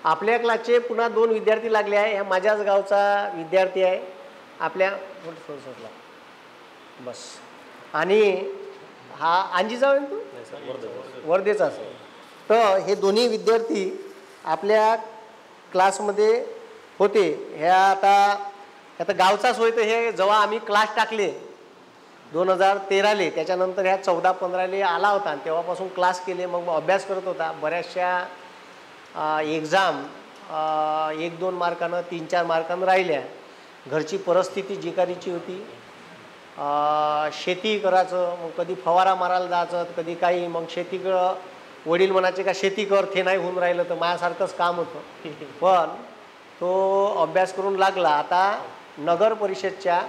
आपल्या क्लासचे पुन्हा 2 विद्यार्थी लागले आहे. ह्या माझ्याच गावचा विद्यार्थी आहे आपल्या बस. आणि हा अंजीजाव आहे तू वर्धेचा असेल. तर हे दोन्ही विद्यार्थी आपल्या क्लासमध्ये होते. ह्या आता गावचाच होय. तर हे जेव्हा आम्ही क्लास टाकले 2013ले, त्याच्यानंतर ह्या 14-15ले आला होता आणि तेव्हापासून क्लास केले. मग अभ्यास करत होता. बऱ्याचशा एक्झाम 1-2 मार्कानं 3-4 मार्कानं राहिल्या. घरची परिस्थिती जिकारीची होती. शेती करायचं, मग कधी फवारा मारायला जायचं, कधी काही. मग शेतीकडं वडील म्हणायचे का शेती कर, ते नाही होऊन राहिलं. तर माझ्यासारखंच काम होतं. पण तो अभ्यास करून लागला. आता नगर परिषदच्या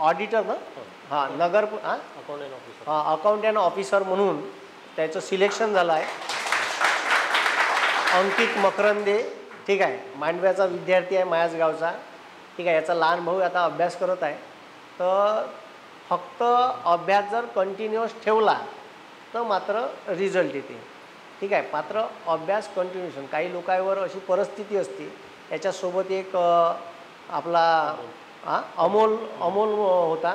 ऑडिटर ना, हां नगर अकाउंटंट ऑफिसर म्हणून त्याचं सिलेक्शन झालं आहे. अंकित मकरंदे, ठीक आहे, मांडव्याचा विद्यार्थी आहे, माझ्याच गावचा, ठीक आहे. याचा लहान भाऊ आता अभ्यास करत आहे. तर फक्त अभ्यास जर कंटिन्युअस ठेवला तर मात्र रिझल्ट येते, ठीक आहे. मात्र अभ्यास कंटिन्युएशन. काही लोकांवर अशी परिस्थिती असते. याच्यासोबत एक आपला अमोल होता,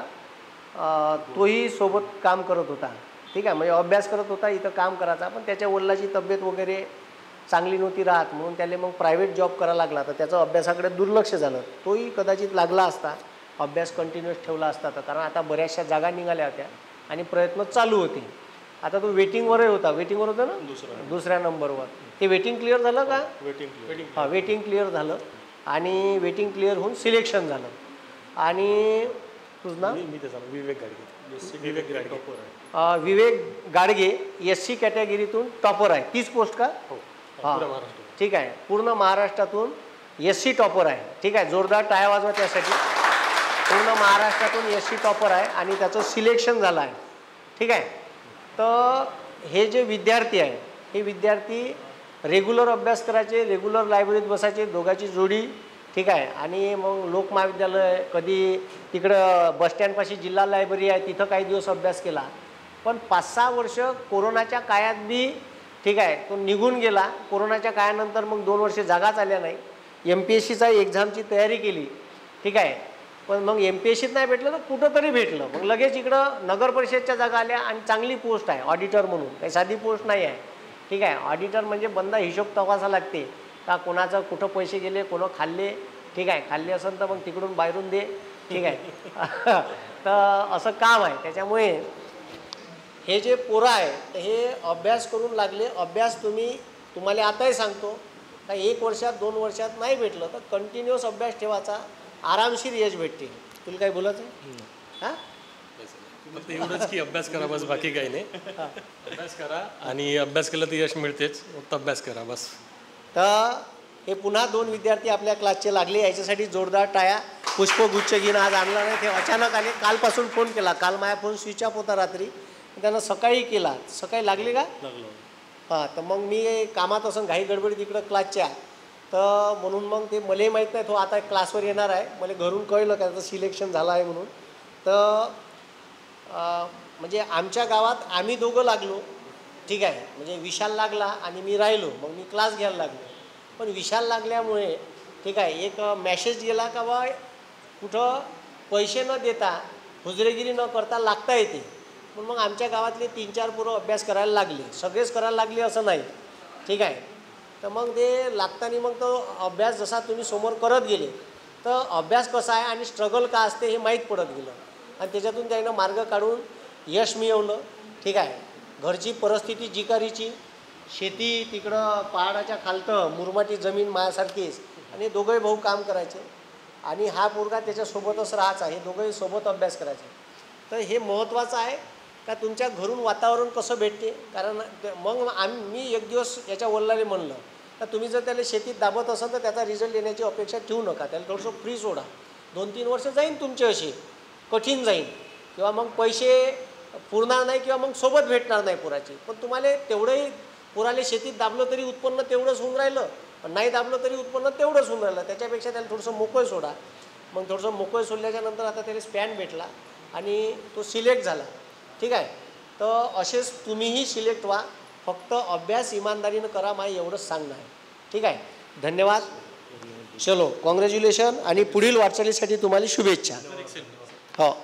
तोही सोबत काम करत होता, ठीक आहे. म्हणजे अभ्यास करत होता, इथं काम करायचा. पण त्याच्या वडिलांची तब्येत वगैरे चांगली नव्हती राहत, म्हणून त्याला मग प्रायव्हेट जॉब करायला लागला. तर त्याचं अभ्यासाकडे दुर्लक्ष झालं. तोही कदाचित लागला असता, अभ्यास कंटिन्युअस ठेवला असता. तर कारण आता बऱ्याचशा जागा निघाल्या होत्या आणि प्रयत्न चालू होते. आता तो वेटिंगवरही होता. वेटिंगवर होता ना, दुसऱ्या नंबरवर. ते वेटिंग क्लिअर झालं का? हां, वेटिंग क्लिअर झालं. आणि वेटिंग क्लिअर होऊन सिलेक्शन झालं. आणि तुझं नाव? विवेक गाडगे SC कॅटेगरीतून टॉपर आहे. 30 पोस्ट का? हां, ठीक आहे. पूर्ण महाराष्ट्रातून SC टॉपर आहे, ठीक आहे. जोरदार टाळ्या वाजवा त्यासाठी. पूर्ण महाराष्ट्रातून SC टॉपर आहे आणि त्याचं सिलेक्शन झालं आहे, ठीक आहे. तर हे जे विद्यार्थी आहे, हे विद्यार्थी रेग्युलर अभ्यास करायचे, रेग्युलर लायब्ररीत बसायचे, दोघांची जोडी, ठीक आहे. आणि मग लोकमहाविद्यालय, कधी तिकडं बसस्टँडपाशी जिल्हा लायब्ररी आहे, तिथं काही दिवस अभ्यास केला. पण 5-6 वर्ष कोरोनाच्या काळात बी, ठीक आहे, तो निघून गेला. कोरोनाच्या काळानंतर मग 2 वर्ष जागाच आल्या नाही. MPSCचा एक्झामची तयारी केली, ठीक आहे. पण मग MPSCत नाही भेटलं तर कुठंतरी भेटलं. मग लगेच इकडं नगर परिषदच्या जागा आल्या आणि चांगली पोस्ट आहे ऑडिटर म्हणून. काही साधी पोस्ट नाही आहे, ठीक आहे. ऑडिटर म्हणजे बंदा हिशोब तपासा लागते का कोणाचं कुठं पैसे गेले, कोणं खाल्ले, ठीक आहे. खाल्ले असेल तर मग तिकडून बाहेरून दे, ठीक आहे. तर असं काम आहे. त्याच्यामुळे हे जे पोरं आहे तर हे अभ्यास करून लागले. अभ्यास तुम्हाला आताही सांगतो का 1 वर्षात 2 वर्षात नाही भेटलं तर कंटिन्युअस अभ्यास ठेवायचा, आरामशीर यश भेटते. तुला काही बोलायचं आहे? हां, फक्त एवढंच की अभ्यास करा बस, बाकी काही नाही. अभ्यास करा आणि अभ्यास केलं तर यश मिळतेच. फक्त अभ्यास करा बस. तर हे पुन्हा 2 विद्यार्थी आपल्या क्लासचे लागले. याच्यासाठी जोरदार टाळ्या. पुष्पगुच्छ घेऊन आज आणला नाही, ते अचानक आले. कालपासून फोन केला. काल माझा फोन स्विच ऑफ होता रात्री, त्यानं सकाळी केला. सकाळी लागले का? हां. तर मग मी कामात असं घाई गडबडीत इकडं क्लासच्या, तर म्हणून मग ते मलाही माहीत नाही तो आता क्लासवर येणार आहे. मला घरून कळलं का त्याचं सिलेक्शन झालं आहे म्हणून. तर म्हणजे आमच्या गावात आम्ही दोघं लागलो, ठीक आहे. म्हणजे विशाल लागला आणि मी राहिलो. मग मी क्लास घ्यायला लागलो. पण विशाल लागल्यामुळे, ठीक आहे, एक मॅसेज गेला का बा कुठं पैसे न देता, हुजरेगिरी न करता लागता येते. पण मग आमच्या गावातले 3-4 पोरं अभ्यास करायला लागले. सगळेच करायला लागले असं नाही, ठीक आहे. तर मग ते लागताना मग तो अभ्यास जसा तुम्ही समोर करत गेले तर अभ्यास कसा आहे आणि स्ट्रगल का असते हे माहीत पडत गेलं. आणि त्याच्यातून त्यानं मार्ग काढून यश मिळवलं, ठीक आहे. घरची परिस्थिती जिकारीची, शेती तिकडं पहाडाच्या खालतं मुरमाटी जमीन माझ्यासारखीच, आणि दोघंही भाऊ काम करायचे. आणि हा पोरगा त्याच्यासोबतच राहायचा. हे दोघंही सोबत अभ्यास करायचे. तर हे महत्त्वाचं आहे का तुमच्या घरून वातावरण कसं भेटते. कारण मग मी एक दिवस याच्या वडिलांनी म्हणलं तर तुम्ही जर त्याला शेतीत दाबत असाल तर त्याचा रिझल्ट येण्याची अपेक्षा ठेवू नका. त्याला थोडंसं फ्री सोडा. 2-3 वर्ष जाईन तुमचे असे कठीण जाईन, किंवा मग पैसे पुरणार नाही, किंवा मग सोबत भेटणार नाही पुराची. पण तुम्हाला तेवढंही पुराले शेतीत दाबलं तरी उत्पन्न तेवढंच होऊन राहिलं, पण नाही दाबलं तरी उत्पन्न तेवढंच होऊन राहिलं. त्याच्यापेक्षा त्याला थोडंसं मोकळं सोडा. मग थोडंसं मोकळं सोडल्याच्यानंतर आता त्याला स्पॅन भेटला आणि तो सिलेक्ट झाला, ठीक आहे. तर असेच तुम्हीही सिलेक्ट व्हा. फक्त अभ्यास इमानदारीनं करा, माय एवढंच सांगणं आहे. ठीक आहे, धन्यवाद. चलो, कॉंग्रॅच्युलेशन आणि पुढील वाटचालीसाठी तुम्हाला शुभेच्छा. हो.